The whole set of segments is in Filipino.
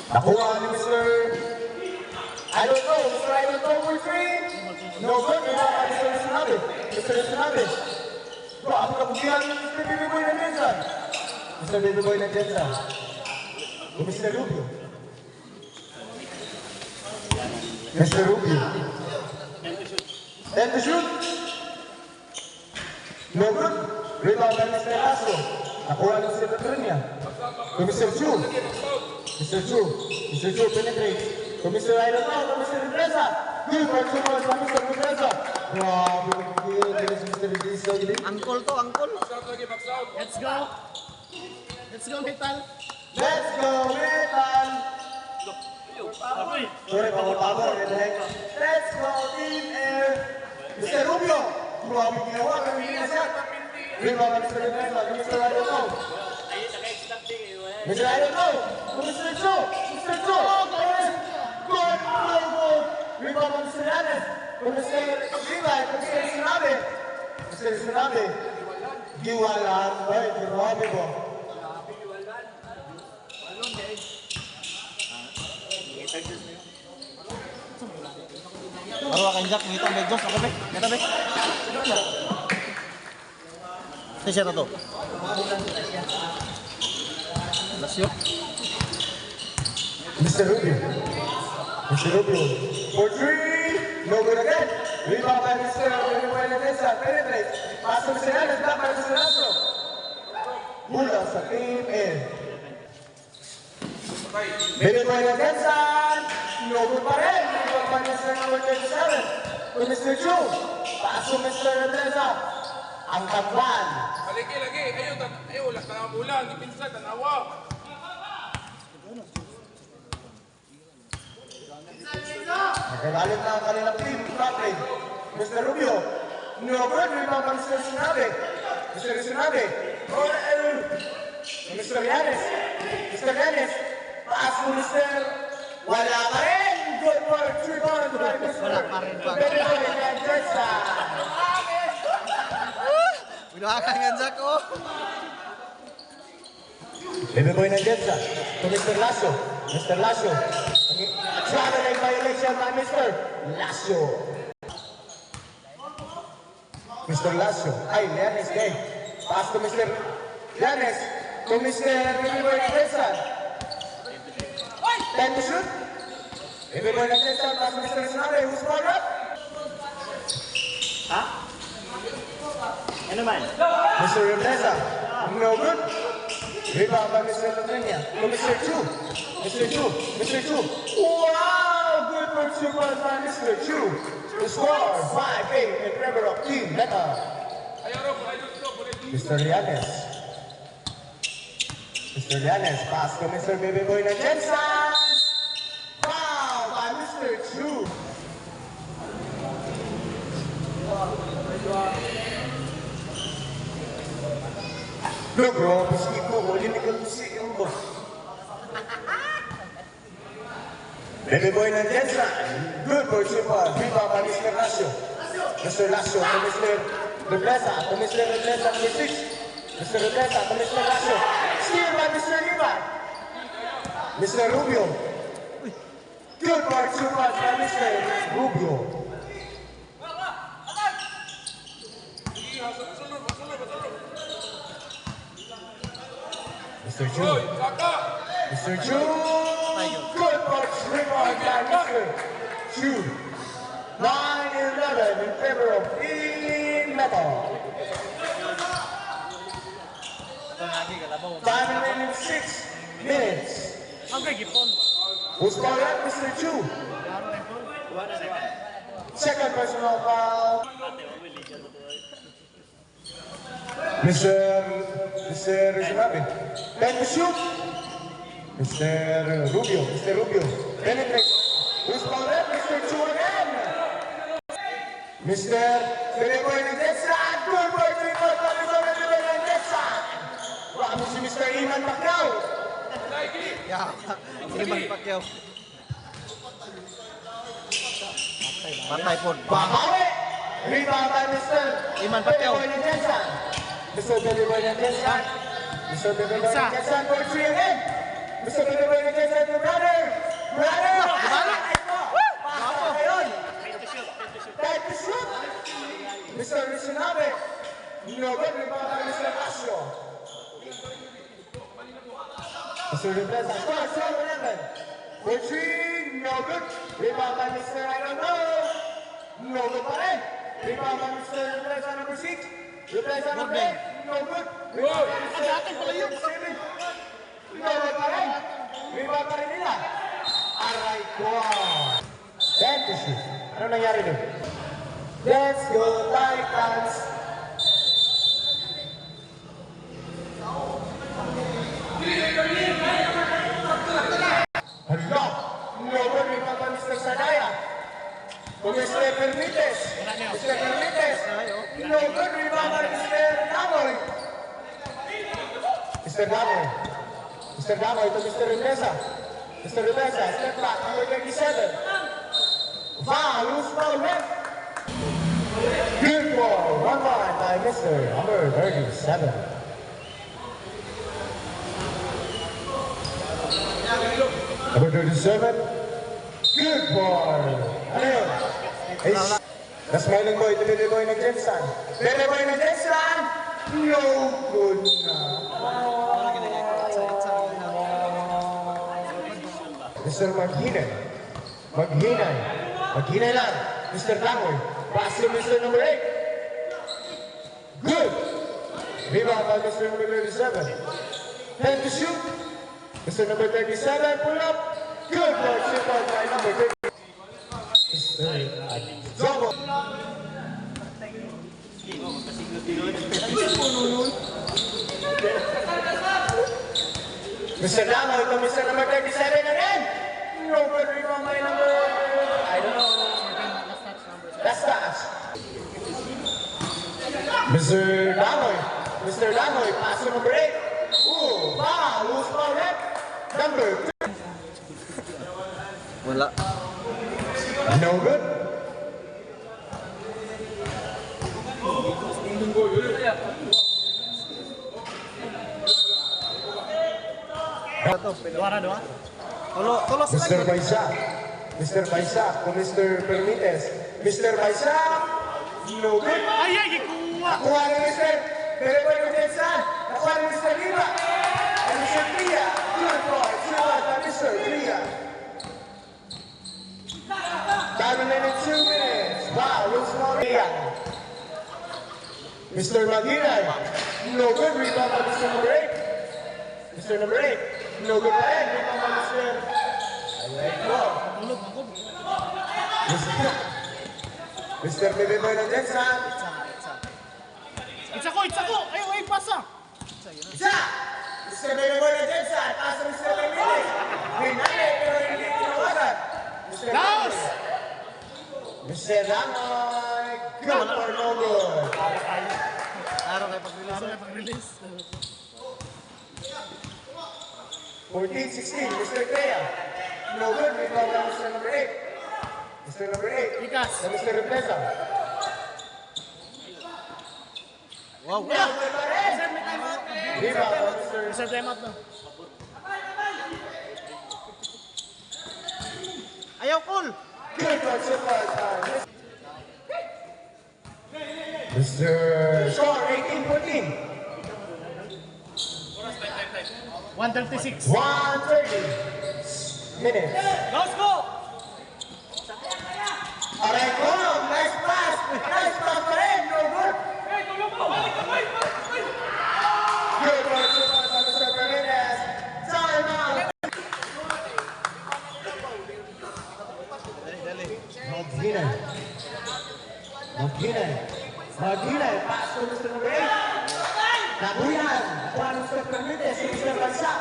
Nakuha ni Mr. I don't know, Mr. I don't know for three. No good, Mr. Sinabi. Mr. Sinabi. Bro, ako kapugihan ni Mr. Baby Boy ng Jensen. Mr. Baby Boy ng Jensen. Mr. Rubio. Mr. Rubio. 10 to shoot. No good. Rebound by Mr. Lasso. Nakuha ni Mr. Petronia. To Mr. Chu. Mr. Chu. Mr. Chu penetrates. To Mr. I don't know. To Mr. Represa. Good for Chu by Mr. Represa. Grabe. Good. Mr. Represa. Angkol to, angkol. Let's go. Let's go, Metal. Let's go, Metal. Sorry, power. Let's go, Team Air. Mr. Rubio. Grabe ginawa. Grabe na siya. Rebound by Mr. Represa. To Mr. I don't know. Mr. I don't know. To Mr. Chu. Mr. Chu. Good. Rebound by Mr. Yanes. To Mr. Levi. To Mr. Sinabi. Mr. Sinabi. Giwalan. Ay, grabe po. Baru akan jak ngitang bejos apa be? Kata be. Ini siapa tuh? Lasio. Mr. Rubio. Mr. Rubio. For three. No good again. Rebound by Mr. Buenavesa. Penetrate. Pass to Mr. Yanes. Back by Mr. Lasso. Mula sa Team Air. Baby Buenavesa. No good pa rin. Rebound by Mr. Number 27. To Mr. Chu. Pass to Mr. Represa. Ang tagwan. Lagi. Ayo, ulas na bulan. Ipinsa, tanawa. Nagagalit na ang kanilang team. Captain. Mr. Rubio. No good. Rebound by Mr. Sinabi. Mr. Sinabi. Mr. Yanes. Mr. Yanes. Pass to Mr. Wala pa rin. Good for 3 points by Mr. Wala pa rin ba? Baby Boy and Jessa. Binuhakan nga jak oh. Baby Boy and Jessa. To Mr. Lasso. Mr. Lasso. Traveling violation by Mr. Lasso. Mr. Lasso. Ay, Yanes game. Pass to Mr. Yanes. To Mr. Baby Boy and Jessa. 10 to shoot. Baby Boy and Jessa. Pass to Mr. Sinabi. Who's ball up? Ano man? Mr. Represa. No good. Rebound by Mr. Latrenia. To Mr. Chu. Mr. Chu. Mr. Chu. Wow! Good for 2 points by Mr. Chu. The score 5-8 in favor of Team Metal. Mr. Llanes. Mr. Llanes. Pass to Mr. Baby Boy na Jensen. Foul by Mr. Chu. No, bro. Maski ko. Huli ni Kalbusi yung bo. Baby Boy na Jensen. Good for 2 points. Rebound by Mr. Lasso. Mr. Lasso to Mr. Represa. To Mr. Represa number 6. Mr. Represa to Mr. Lasso. Steal by Mr. Levi. Mr. Rubio. Good for 2 points by Mr. Rubio. Mr. Chu. Mr. Chu. Good for 3 points by Mr. Chu. 9-11 in favor of Team Metal. Time remaining 6 minutes. Who's called out? Mr. Chu. Second personal foul. Mr. Sinabi. 10 to shoot. Mr. Rubio. Penetrate. Who's called out? Mr. Chu again. Mr. Baby Boy ng Jetson. Good for 3 points by Mr. Baby Boy ng Jetson. Wala si Mr. Iman Pacquiao. Ya, Iman Pacquiao. Patay po. Babawi. Rebound by Mr. Iman Pacquiao. Baby Boy ng Jetson. Mr. Baby Boy ng Jetson. Mr. Baby Boy ng Jetson for 3 again. Mr. Baby Boy ng Jetson to brother. Rivesa. Score, score, 11. For three, no good. Rebound by Mr. I don't know. No good pa rin. Rebound by Mr. Rivesa, number 6. Rivesa, number 8. No good. Rebound by Mr. number 7. No good pa rin. Rebound pa rin nila. Aray ko. 10 to shoot. Ano nangyari doon? Let's go Titans! Hala! No good rebound by Mr. Sadaya. Kung Mr. Permites. Mr. Permites. No good rebound by Mr. Damoy. Mr. Damoy. Mr. Damoy to Mr. Rivesa. Mr. Rivesa, step back, number 27. Foul, loose ball left. Good ball, one line by Mr. number 37. Number 37. Good ball. Ano yun? The smiling boy, the baby boy na Jensen. Baby boy na Jensen. No good na. Mr. Maghinay. Maghinay. Maghinay lang. Mr. Damoy. Pass to Mr. number 8. Good. Rebound by Mr. number 37. 10 to shoot. Mr. number 37, pull up. Good ball, shoot out by number 30. Mr. Zobo. Mr. Damoy to Mr. number 37 again. No good rebound by number, I don't know. Last touch. Mr. Damoy. Mr. Damoy, pass to number 8. Ooh, foul, loose ball left. Number 2. Wala. No good. Dua. Tulos Mr. Baisa. Mr. Baisa to Mr. Permites. Mr. Baisa. No good. Ay, kuha. Nakuha ni Mr. Bereboy Kutensan. Nakuha ni Mr. Lima. And Mr. Tria. Good ball. Good by Mr. Tria. Terminated 2 minutes. Wow, loose ball. Mr. Maghinay. No good. Rebound by Mr. number 8. Mr. number 8. No good pa rin. Rebound by Mr. Mr. Baby Boy ng Jensen. It's ako. Ay, pasa. Isa! Mr. Baby Boy ng Jensen. Pasa Mr. Baby. Hinali pero hindi tinawagan. Mr. Laos! Mr. Damoy. Good or no good? Araw kayo pag-release. 14-16. Mr. Crea. No good. Rebound by Mr. number 8. Mr. number 8. Ikas. Na Mr. Represa. Wow. No good pa rin. Rebound by Mr. Reserve time out na. Ayaw, cool. Good one, super time. Mr. Score, 18-14. 136. 1:30 minutes. Let's go! Aray ko, nice pass. Nice pass pa rin. No good. Good one, super by Mr. Fernandez. Time out. Maghinay. Pass to Mr. number 8. Nabuyan. Nakuha ni Mr. Fernandez. Si Mr. Bansa.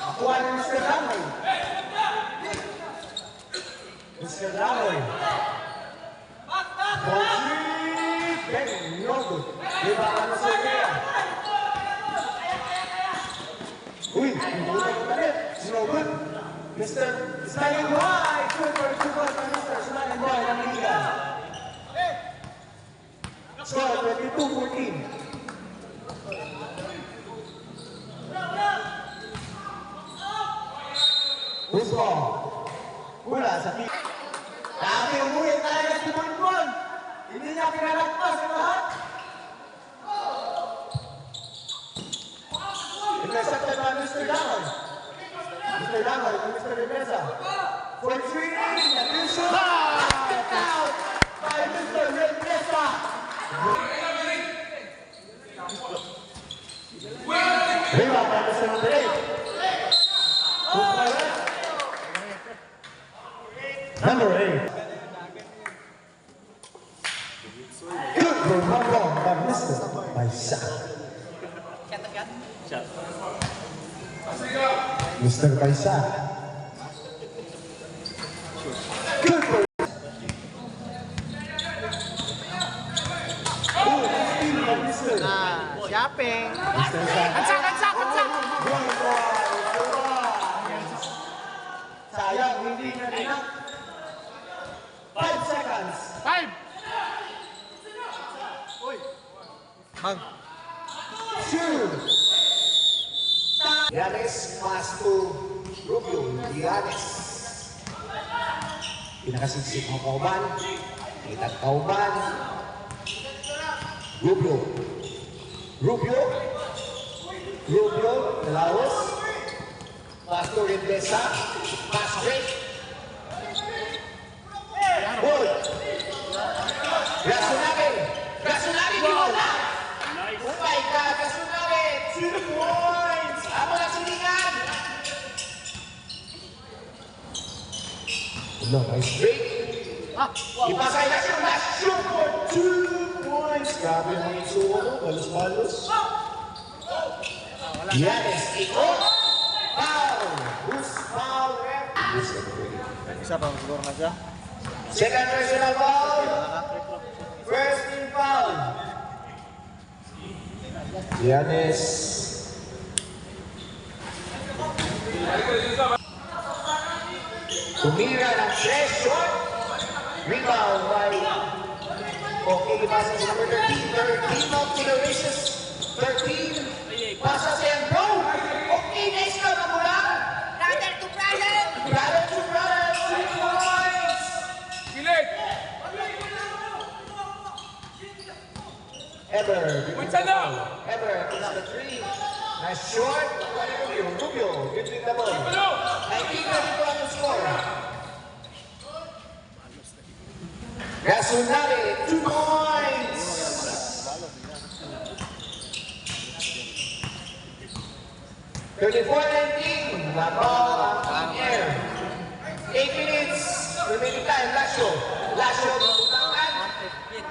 Nakuha ni Mr. Damoy. Mr. Damoy. No good. Di ba ka Mr. Crea? Uy, nabuyan ko talit. No good. Mr. Smiling Boy. Good for Mr. Smiling Boy ng Liga. Score 22-14. Gusto. Mula sa team. Dami umuwi tayo sa Timonbon. Hindi niya pinalagpas ang lahat. Intercepted by Mr. Damoy. Mr. Langoy, Mr. Remesa. For 3, addition. Get out by Mr. Remesa. Rebound by Mr. Andre. Number 8. Good for one ball by Mr. Baisa. Mr. Baisa. Good for Shopping. Mr. Sa. Kansak. Sayang, hindi na enough. 5 seconds. 5. Mang. 2. Yanis pass to Rubio. Yanis. Pinakasiksik ang kauban. Kitang kauban. Rubio. Nalaos. Pass to Rendesa. Pass straight. Good. Rasunagi di wala. Oh my God, Rasunagi. 2 points. Amo na silingan. No, nice straight. Ipasay na siya. Last shoot for 2 points. Grabe naman yung suwa mo. Balos-balos. Yanis, ikot. Foul. Who's foul? Isa pa siguro na siya. Second personal foul. First team foul. Yanis. Tumira ng 3 shot. Rebound by okay, pasa sa number 13 up to the races. 13. Pasa sa Endo. Okay, nice ka na mula. Brother to brother. 2 points. Kilit! Ever. Punta na! Ever is the 3. Nice short. Rubio. Between the ball. Ano? 19 na dito ang score. Rasunari, 2 points. 34-19. Labaw ang air. 8 minutes. Remaining time. Lasho. Butangan.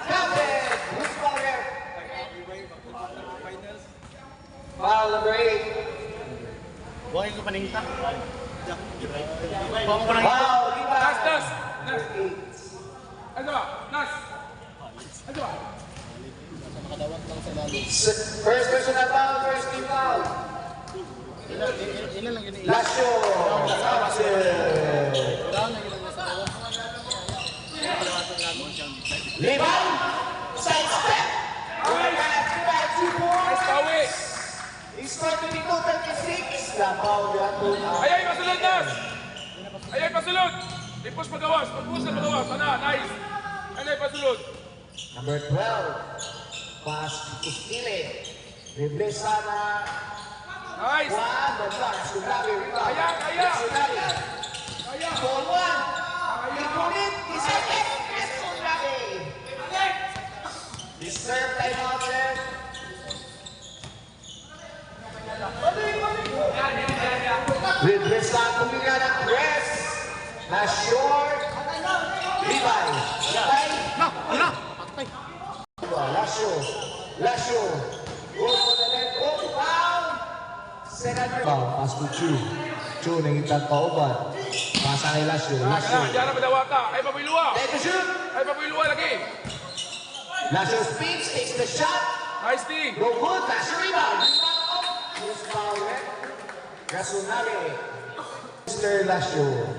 Captain. Who's foul there? Foul number 8. Buhay ko paningta. Foul. Nas! Ano ba? Nas! Ano ba? First personal foul, first team foul. Ilan lang yun? Lasho. Liban. Side step. Back 2 points. Tawi! Score 22-36. Labaw yato. Ayay, pasulod, Nas! Ayay, pasulod! I-push magawas! Pag-push na magawas! Ano? Nice! Ayay, pasulod! Number 12. Pass to Stile. Replace sana. Nice! Juan. Sunari. Kaya! Sunari. Ball 1. Ipunit. Isakit. Sunari. Deserve timeout there. Replace lang kuminga ng press. Na short. Levi. Lasho. Go for the left. Oh, foul. Second foul. Pass to Chu. Chu nangitang pauban. Pasa kay Lasho. Diyan na madawa ka! Ay, papiluwa! Take the shoot. Ay, papiluwa lagi! Lasho speeds. Takes the shot. Nice thing! Go good. Lasho rebound. Yes, foul. Rasunari. Mr. Lasho.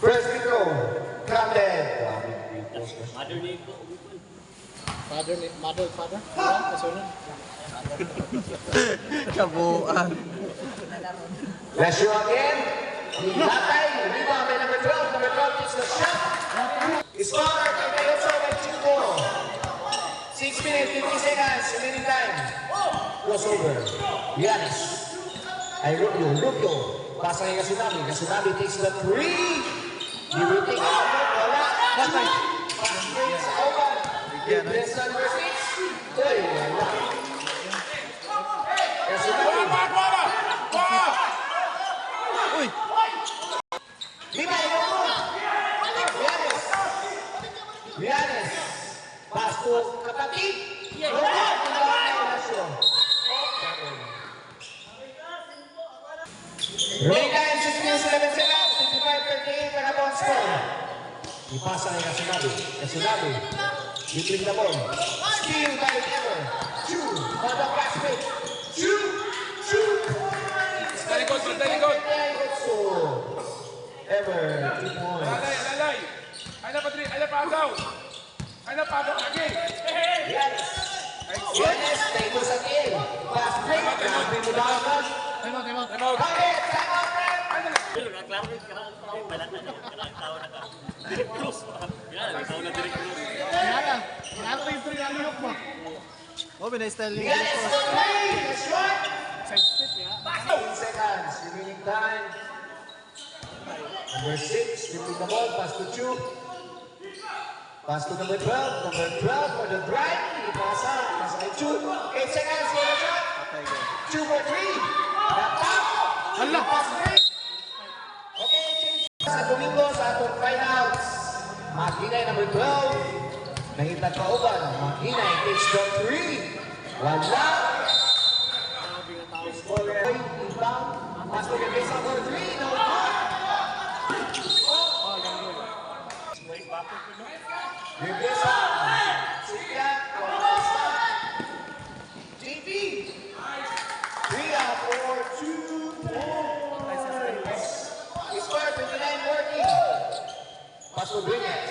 First free throw. Crowded. Father? Kasunod. Kabuan. Lasho again. Latay. Rebound by number 12. Number 12 takes the shot. Scorer kay Peyoso by 2 more. 6 minutes, 50 seconds, remaining time. Crossover. Giannis. Ay, Rubio. Pasa kay Kasunabi. Kasunabi takes the 3. Di will take it. Wala. Pass break sa open. Defense number 6. Ay, wala. Kasunabi. Uy! Lima, Giannis. Pass to kapatid. Remaining time, 6 minutes, 11 seconds, 55-38, Panabon score. Ipasa kay Kasunabi. Kasunabi. Dribbling the ball. Steal by Ever. Two. On the fast break. Two points. Talikod, talikod. So, Ever, 2 points. Lalay. Ay na pa agaw. Ay na pa agaw lagi. Giannis. Giannis, tayo sa kill. Fast break. Grabe mo ba ako? Time out, time out. Time out. Okay, time out, Fred. Kinala yung pinalihok mo. Oh, binay-style niya. Giannis for 3. That's right. Side step, yeah. 15 seconds, remaining time. Number 6, dribbling the ball, pass to Chu. Pass to number 12 for the drive. Ipasa kay Chu. 8 seconds for the shot. Chu for 3. Tap. Hala! Pass break. Okay, change. Sa Domingo, sa atong finals. Maginay number 12. Nahitag pa uban. Maginay takes the 3. Wala. Scorer, inbound. Pass to Gabesa for 3. No good. Gabesa. Sikat. Gabesa. JP. 3 for 2 points. Score 29 working. Pass to Brilliant.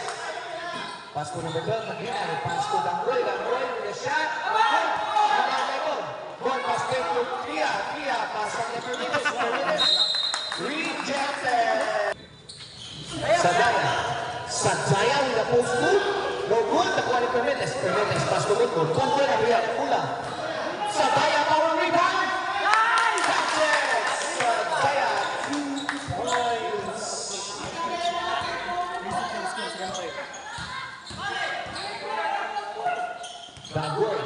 Pass to number 12. Maginay. Pass to Danggoy. Danggoy with a shot. Ball pass straight to Pia. Pass from number 6. Rejected. Sadaya with a post move. No good. Nakuha ni Permetes. Pass to Mutmo. Control na Real. Pula. Sadaya power rebound. Sadaya 2 points. Danggoy.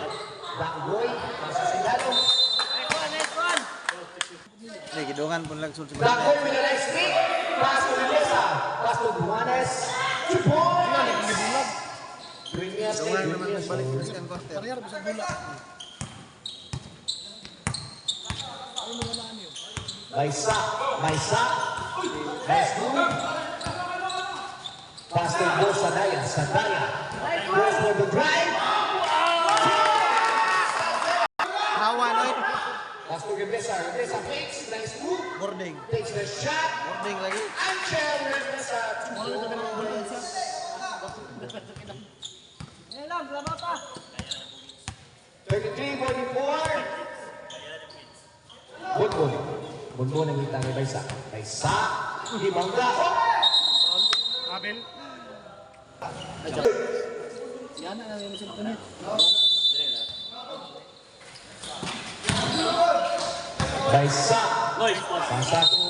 Pasa sa ilalo. Ay, gidungan po lang sulsi. Danggoy with the next kick. Pass to Vilesa. Pass to Juanes. 2 points. Dueñas. Gidungan naman balik sa second quarter. Parehar po sa bula. Maysa. Nice move. Pass to Bo Sadaya. Goes for the drive. Nawan, oy. Pass to Gabesa. Gabesa fakes. Nice move. Boarding. Takes the shot. Boarding lagi. Angel Gabesa. 2 points. 33-44. Bunbun ang kita ni Baysa. Ibangga. Abel. Yan na yung mission punit. Baysa. Pasa to.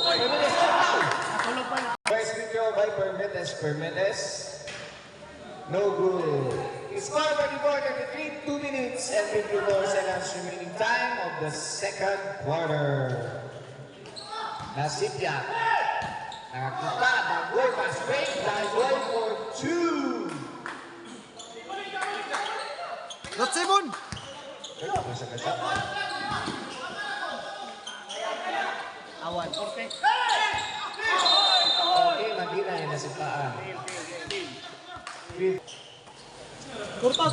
Tulog pa. First free throw by Permetes. No good. Score 34-33, 2 minutes and 54 seconds remaining time of the second quarter. Nasipya. Nakakuta. Danggoy pass break. Danggoy for 2. Not Simon! Kasa-kasa. Awan. Okay, Maginay na si Paan.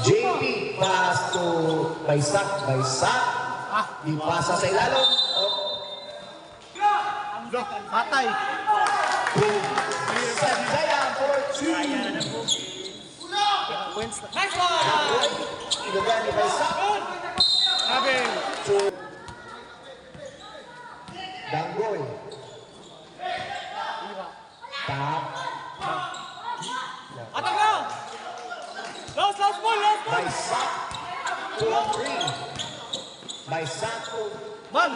JP pass to Baysak. Di pasa sa ilalong. Patay. Sadaya for 2. Nice one! Ilugan ni Baysak. Abel. Danggoy. Tap. Atak na! Last ball! Baysak. 2-3. By Santo. Bang!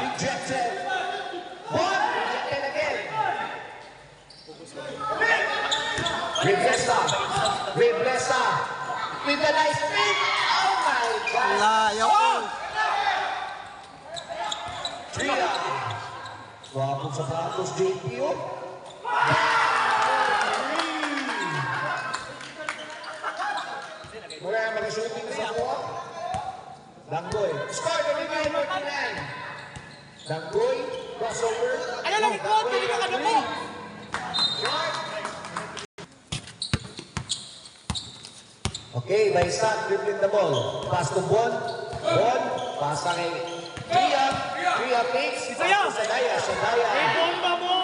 Rejected. One. Rejected again. Reblesa. Reblesa. With a nice spin. Oh my God. Layo ko. Tria. Swapong sapatos, JPO. Mula ang mag-shooting sa buwan. Danggoy. Score, 39-49. Danggoy, crossover. Ano lang ikot? Pwede ka ano mo? Okay, by Sam, dribbling the ball. Pass to Bon. Bon, pasa kay Tria. Tria takes. Isaya! Sadaya, Sadaya. Bomba mo!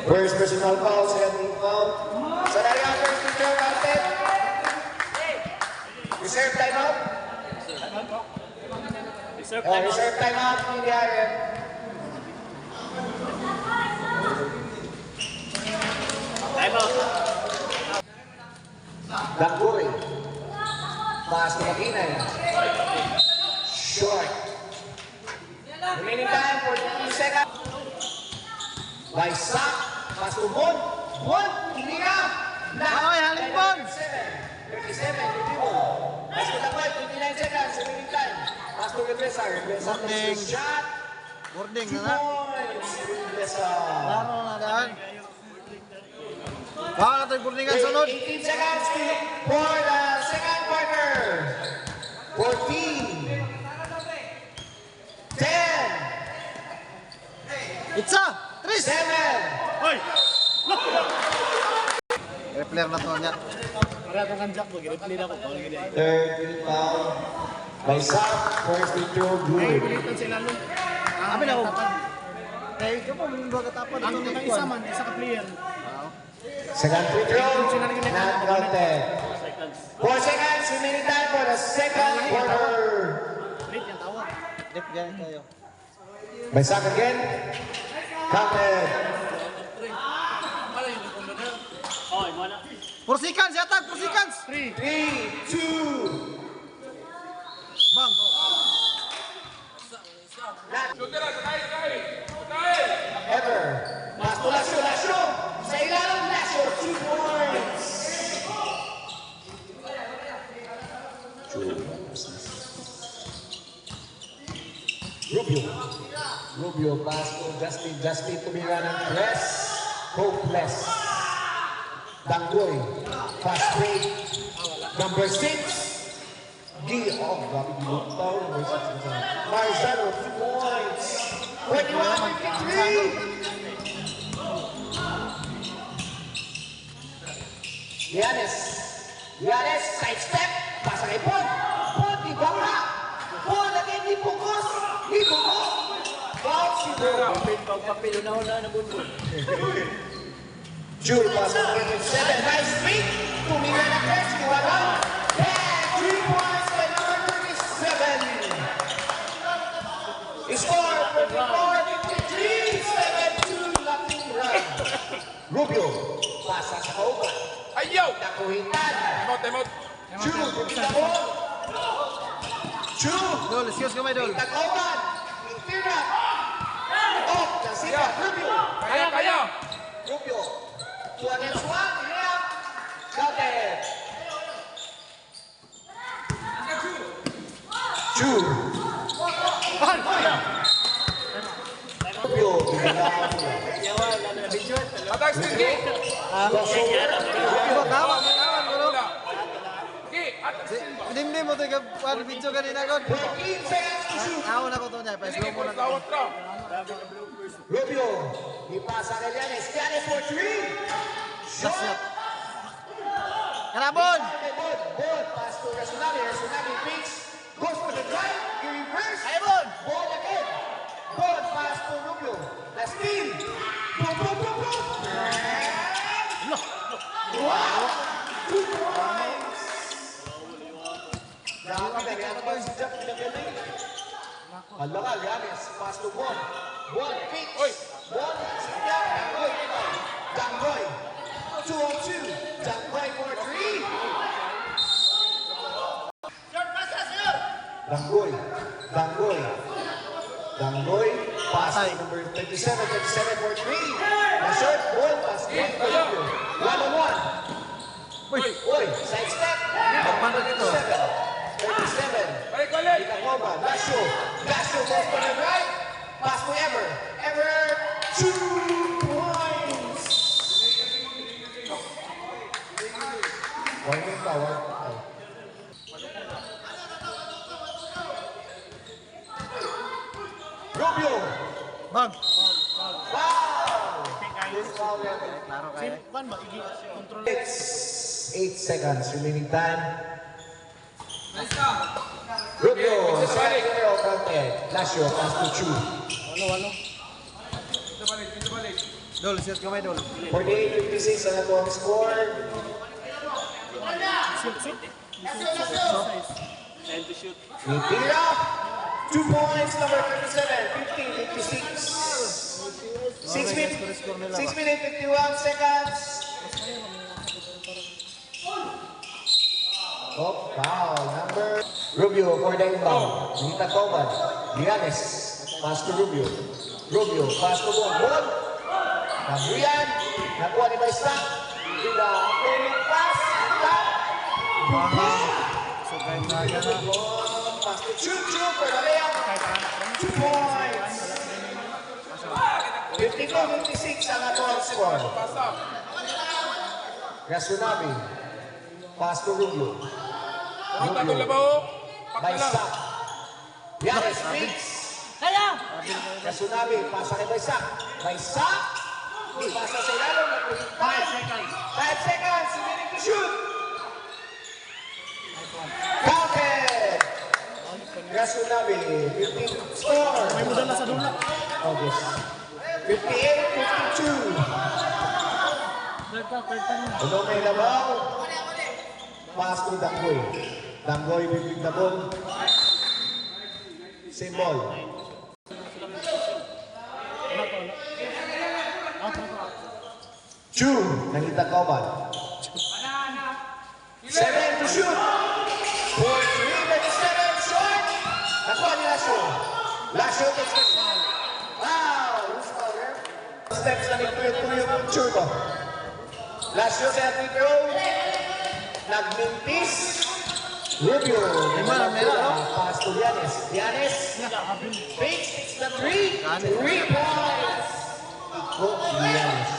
First personal foul, second team foul. Sadaya, first team counted. Reserve timeout. Reserve timeout. Hindi ayan. Danggoy. Pass to Maginay. Short. Remaining time for 15 seconds. By Sak. Pass to Bon. Bon. Hindi na. Ay, halipon! 37. Pass to Danggoy. 29 seconds. Remaining time. Pass to Reblesa. Reblesa takes the shot. Boarding 2 na na. points. Reblesa. Laro na daan. Baka na tayo boardingan sunod. 18 seconds for the second quarter. 14. 10. Itza! Tris! 7. Hoy! Replayer na to niya. Para itong kanjak mo, gireplay na ko. Third team foul. By Sam, first free throw, good. sila nun. Abi na ako. Eh, ikaw po, mga katapan. Ang isa man, isa ka player. Second free throw, not counted. 4 seconds, remaining time for the second quarter. Late yung tawag. Late yan tayo. By Sam again, counted. Porsikans, yatag! Porsikans! 3. 3, 2. Bang! Shoot na, sakay, sakay. Sakay. Ever. Pass to Lasio, Lasio. Sa ilalim, Lasio. 2 points. Rubio. Rubio pass to Justin. Justin to be running press. Hopeless. Danggoy. Fast break. Number 6. G. Oh, grabe gilutaw. Number 6. Marzano, 2 points. 21-53. Giannis. Giannis, side step. Pasa kay Bon. Bon, di bangla. Bon, again, di pukos. Di pukos. Foul si Bon. Papilo na wala na bunbun. Jule pasa kay 7. Nice streak. Tumingin na press. Iwala. Yeah, 3 points by number 37. Score 24-53. 7-2 locking run. Rubio. Pasa sa kauban. Ayaw. Nakuhitan. Timot. Jule, kita mo. Jule. Dol, excuse ka may dol. Tagoban. Tira. Oh, nasira. Rubio. Kaya. Rubio. 2 against 1. Layup. Counted. Jule. Rubio. Attack Stinky. Crossover. Iba tawag. Okay, attack Stinky. Hindi mo tayo video kanina ko. 14 seconds to shoot. Ako na ko to niya. Slow mo na to. Tawag ka. Rubio. Ipasa kay Giannis. Giannis for 3. Shot. Karabon! Bon. Bon. Pass to Resunami. Resunami picks. Goes for the drive. He reverse. Ayabon! Bon again. Bon. Pass to Rubio. The steal. Boom, boom, boom, boom. Wow. 2 points. Nakakagaling si Jack. Alaka, Giannis. Pass to Bon. Bon picks. Oy. Bon. Danggoy. Danggoy. 2-on-2. Danggoy for 3. Danggoy, pass to number 37 for 3. The short ball pass to Rubio. 1-on-1. Uy, side step. Pagpanda dito. 37. Balik! Itacoba, Lasho goes to the right. Pass to Ever 2 points. Warning power. Rubio. Bang! Foul. This foul level. Klaro kaya. Ban ba? Control. It's 8 seconds remaining time. Rubio, second zero counted. Lasho, pass to Chu. Walo. Dol, siya kamay dol. 48-56 ang ito ang score. Nitira. 2 points, number 37, 15-56. 6 minutes, 51 seconds. Oh, foul. Number Rubio for the inbound. Nita Coman. Giannis. Pass to Rubio. Pass to Bon. Rian. Nakuha ni Baistak. With a trailing pass. Tap. So, guys, naga na. Pass to Chuchu for the layup. 2 points. 52-56 ang atoang score. Yasunabi. Pass to Rubio. Baistak. Giannis Riggs. Yasunabi, pasa kay Baistak. Pasa sa ilalong. 5 seconds. Remaining to shoot. Counted. Yasunabi, 15 score. May mudala sa dula. August. 58-52. Ano may labaw? Pass to Danggoy. Danggoy bibig na ball. Symbol. Chu, nakita Coman. 7 to shoot. 4-3, short. Nakuha ni Lasho. Lasho takes the shot. Wow! Who's power? Steps na ni Tuyo ng Churbo. Lasho sa free throw. Nagmintis. Rubio. Pass to Giannis. Fakes the 3. 3 points. Iko Giannis.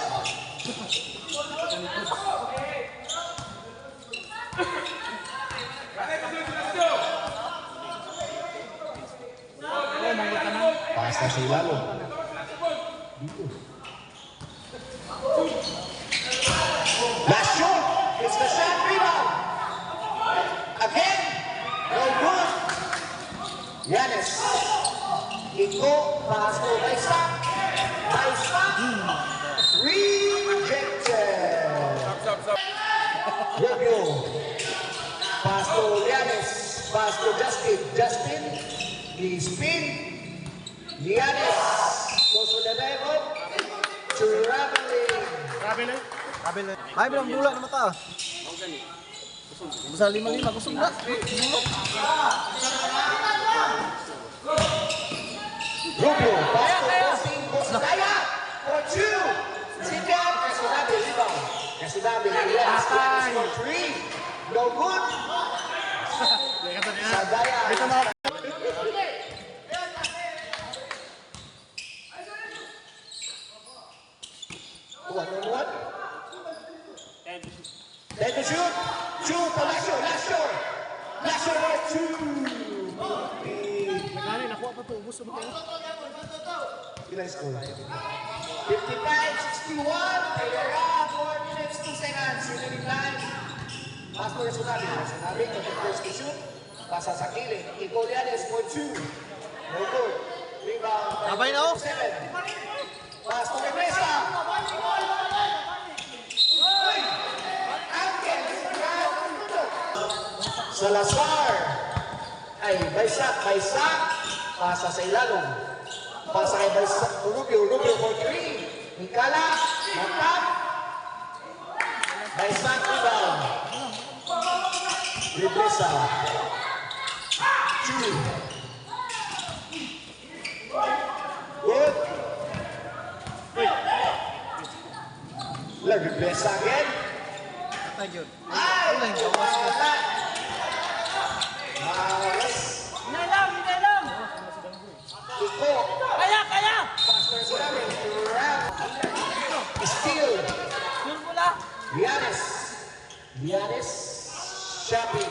Pass na sa ilalong. Last shot. It's the shot rebound. Again. No good. Giannis. Iko. Pass to Baistak. Rejected. Rubio. Pass to Giannis. Pass to Justin. He spin. Giannis goes to the level. Traveling. Ay, bilang dula na mata. Basta 5-5, kusog na. Rubio, pass to Justin. Goes to Daya for 2. Sit down. Yasunabi, rebound. Yasunabi, Giannis for 3. No good. Sa Daya. One-on-one. Then to shoot. Shoot to Lasho. Lasho for 2. Nagani, nakuha pa ito. Ubus na ba kayo? Ilan score? 55-61. Taylor 4 minutes, 2 seconds. Remaining time. Pass to Yasunabi. Yasunabi to the first to shoot. Pasa sa kilid. Iko Giannis for 2. No good. Rebound. Abay na, oh. 7. Pass to Mesa. Salazar. Ay, Baistak. Pasa sa ilalong. Pasa kay Baistak. Rubio for 3. Mikala. Matap. By Sam rebound. Represa. Chu. Good. Represa again. Patay yun. Ay! Ulang, bawas na. Malas. Hinay lang! Iko. Kaya! Pastor Sami. Rap. Steal. Yun ko lang! Bianes. Shopping.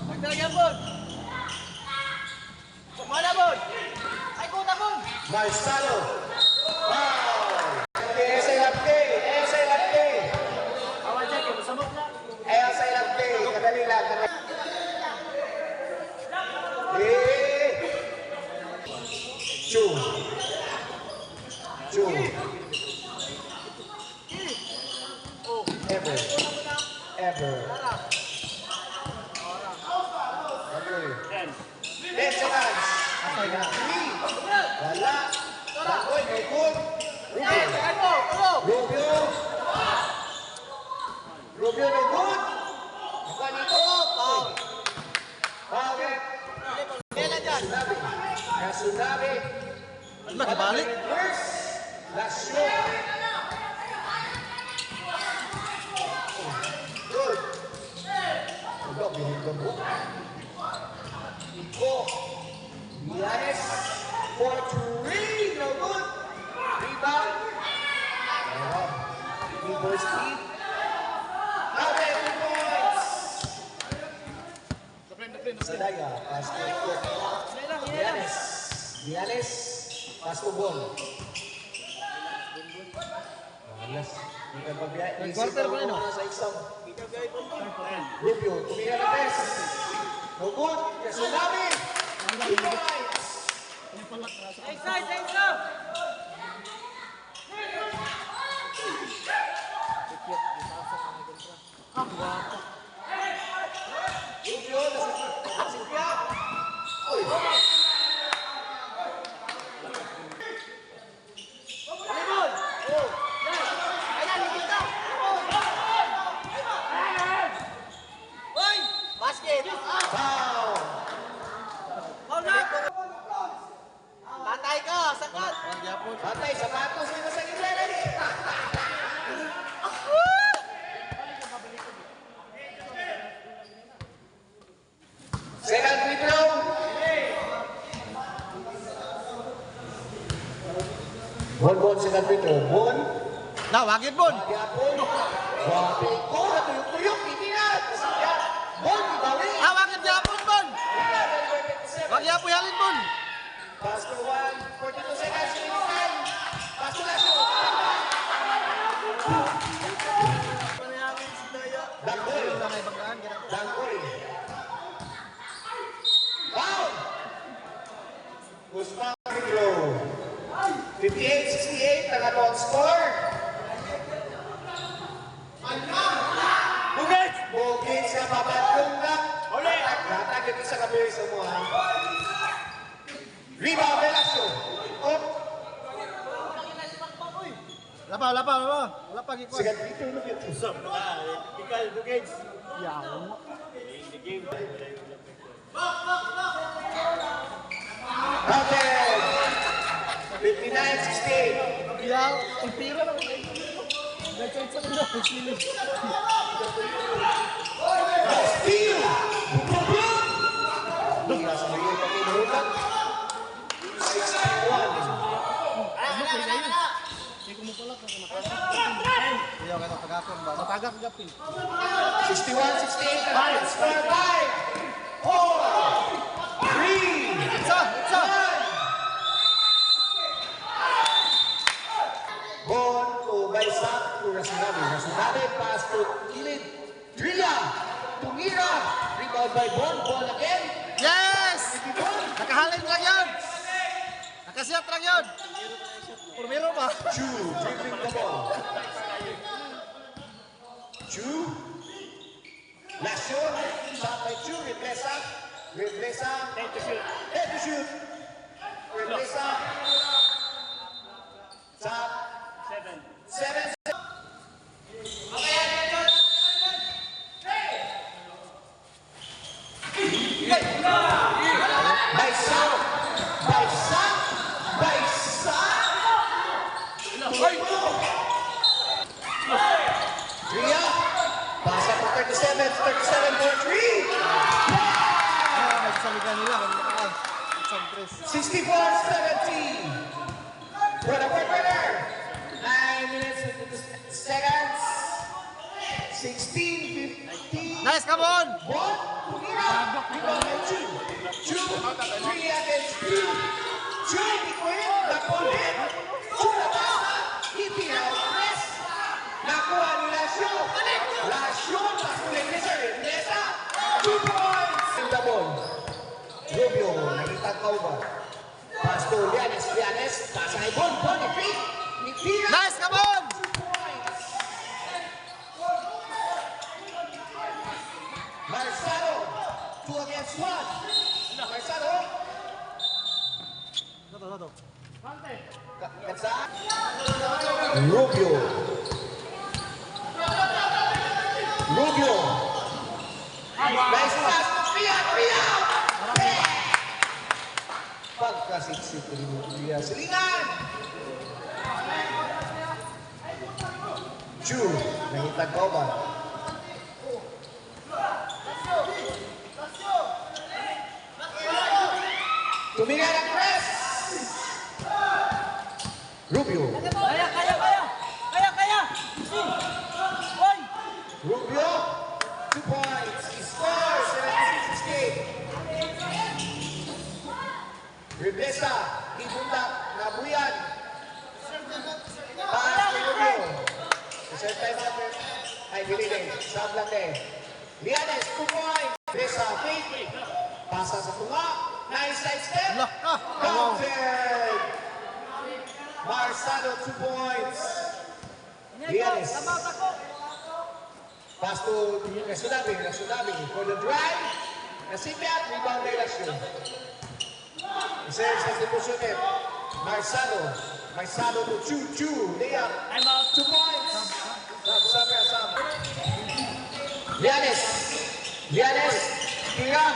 Magdalagyan, Bon! Mana, Bon! Ay, kuta, Bon! Marcelo. Wow. Esa ilapke. Awal dyan, kaya masamok na. Esa ilapke. Kadali lang. Eh. Chu. Ever. Okay. 10 seconds. Patay na. Wala. Bagoy, may good. Ay, go! Rubio, may good. Juanito. Okay. Kaya dyan! Kasunari. Nakibalik. First. Last shot. Good. Ito, binig mo. Iko. Bianes. 4-3. No good. Rebound. People speed. Okay, 2 points. Sadaya. Pass to Iko. Bianes. Pass to ball. Alas. Quarter pa rin, no? Sa isang. Rubio. Tumira na bes. No good. Kasunami. 2 points. Exercise! Rubio. Nasipya. Uy. Limon! Ayan, limon ka! Hoy! Basket! Foul. Hold up! Patay ka! Sakat! Patay, sapatos nila sa gitna. Second free throw. Bon, second free throw. Bon. Na, wagid Bon. Magyapon. Wabi ko. Natuyok-tuyok. Hindi na. Bon, ibawi. Wagid yapon Bon. Wag yapo halin Bon. Pass to 1. 42 seconds. Finish time. Pass to last shot. Dangkoy. Dangkoy. Wow! Guzman Pedro. 58-68. Tangaton score. Bugit sa babatong na. Latag yung isa kami sa mga. Rebound Velasco. Up. Lapa gikuan. Second free throw na yun. Okay. 59-68. Yaw, ang pira na ko. Gachay sa kanila. Steal. Nasa mga yung pag-inuhutan. 61. Yaw, kaya pagakon ba? Matagak gapin. 61-68. Score 5. 4. 3. Isa! Bon to Baysak to Rasunami. Rasunami pass to Kilid. Drilla. Tumira. Rebound by Bon. Bon again. Yes! Bon. Nakahalin lang yun! Nakasiyat lang yun! Purmiro ba? Chu dribbling the ball. Chu. Last shot. Shot by Chu. Replesa. Head to shoot. Replesa. Top. 7. Baisa. Baisa. Baisa. Ria. Pasa po 37. 37 for 3. Nagsaligan nila kung nakaan. Isang tres. 64-17. For the winner. 9 minutes and 50 seconds. 16-15. Nice, come on! One. Two. 2, 3 against 2. 2 between the Pulit. 2 na basta. Itinaw press. Nakuha ni Lasio. Lasio. Pasulit ni Sir Nesa. 2 points. The ball. Rubio. Nakitagaw ba? Pasto. Lianes. Lianes. Pasa kay Bon. Bon. Ipira. Nice, come on! 2 points. Marsado. 2 against 1. Marsado. Toto. Kansa. Rubio. Rubio. Nice pass. Pia. Pagkasiksik ni Rubio. Selingan. Chu. Nangitag ko ba? Tumingan ang press. Rubio. Kaya! Hoy! Rubio. 2 points. He scores. 76-68. Rebesa. Ibundak. Nabuyan. Pass to Rubio. Reserve time natin. Ay, Bilide. Sab lang din. Lianes. 2 points. Rebesa. Fake. Pasa sa tunga. Nice side step. Counted. Marsado, 2 points. Lianes. Pass to Nasudabi. For the drive. Nasipiat. Rebound kay Lasio. Reserve substitution net. Marsado to Chu. Layup. 2 points. Sab. Lianes. Tira.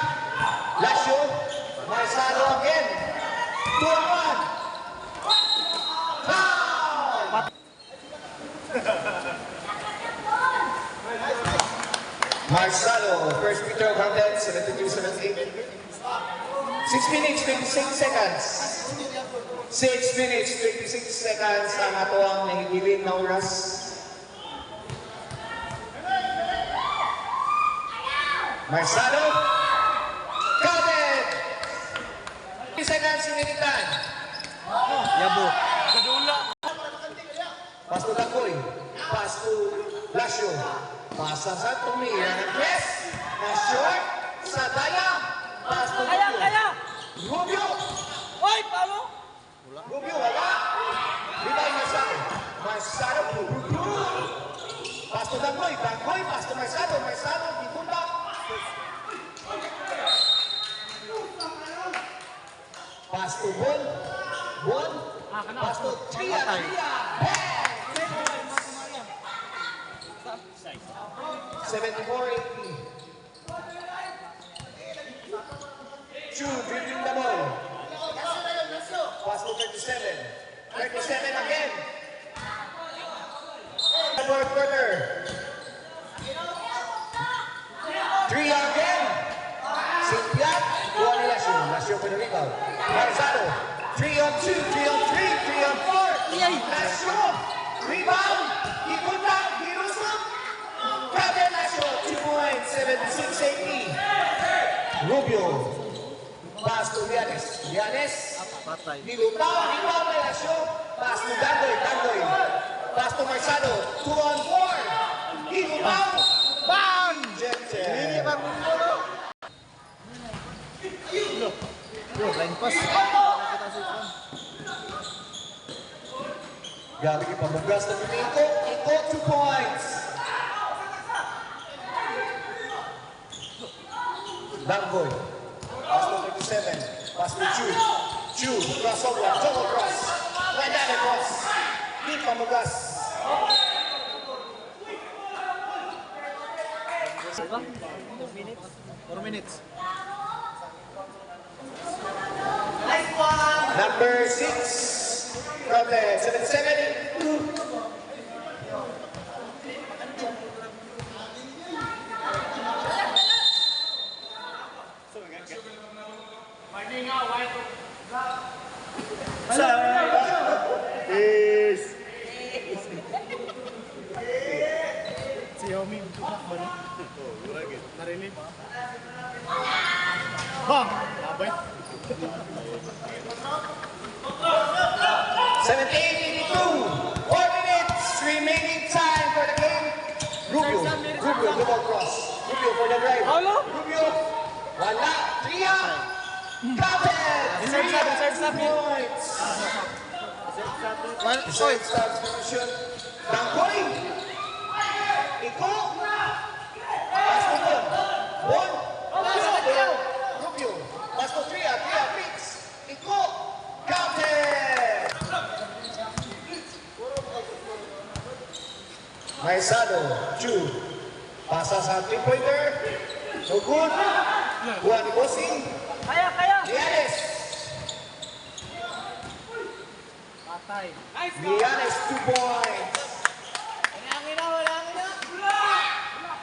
Lasio. Marsado again. 2-1. Foul! Marsado, first free throw counted, 72-78. 6 minutes, 26 seconds. 6 minutes, 26 seconds ang ato ang nahigilin na oras. Marsado. Counted! 3 seconds, sinilitan. Yabo. Pass to Dagoy. Pass to Lasio. Pasa sa tumira ng press. Na short. Sa daya. Pass to Rubio. Rubio. Hoy! Paano? Rubio, wala. Rebound Marsado to Rubio. Pass to Dagoy. Pass to Marsado. Dibunda. Pass to Bon. Pass to Tria. 74-80. Chu dribbling the ball. Pass to 37. 37 again. Fourth quarter. 3 again. Simpiat. Kuha ni Lasio for the rebound. Marzado. 3 on 2. 3 on 3. 3 on 4. Lasio. Rebound. Ibunda. Hirusuk. Grabe Lasio. 2 points. 76-80. Rubio. Pass to Lianes. Patay. Dilutaw. Rebound ni Lasio. Pass to Dandoy. Pass to Marzado. 2 on 4. Dilutaw. Bang! Hindi ba mundo? Line pass. Gabi ipamugas na Iko. Iko, 2 points. Dangoy. Pass to 37. Pass to Chu. Crossover. Double cross. Went down across. Pamugas. Diba? 4 minutes. Number 6 from the 77. Peace. Si Yomi, tumak ba na? Narinig. Bang! Labay. 17:82. 4 minutes remaining time for the game. Rubio double cross. Rubio for the drive. Rubio. Wala. Tria. Got it. Insert 3 points. One Insert point. substitution. Tangkoy. Iko. Pastor. One. Rubio. Pastor Tria. Tria fix. Iko. Got it. Maisado. 2. Pasa sa 3-pointer. So good. Buwan ni Bossing. Kaya, kaya. Lianes. Patay. Lianes 2 points.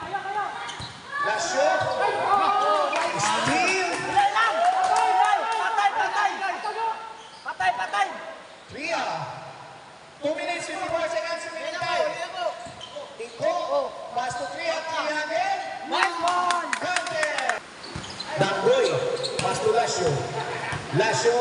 Wala Lasyo. Steal. lang. Patay. Tria. 2 minutes 54 seconds remaining time. Iko. Pass to Tria. Tria again. Nice one. Counter. Danggoy. Pass to Lasyo. Lasyo.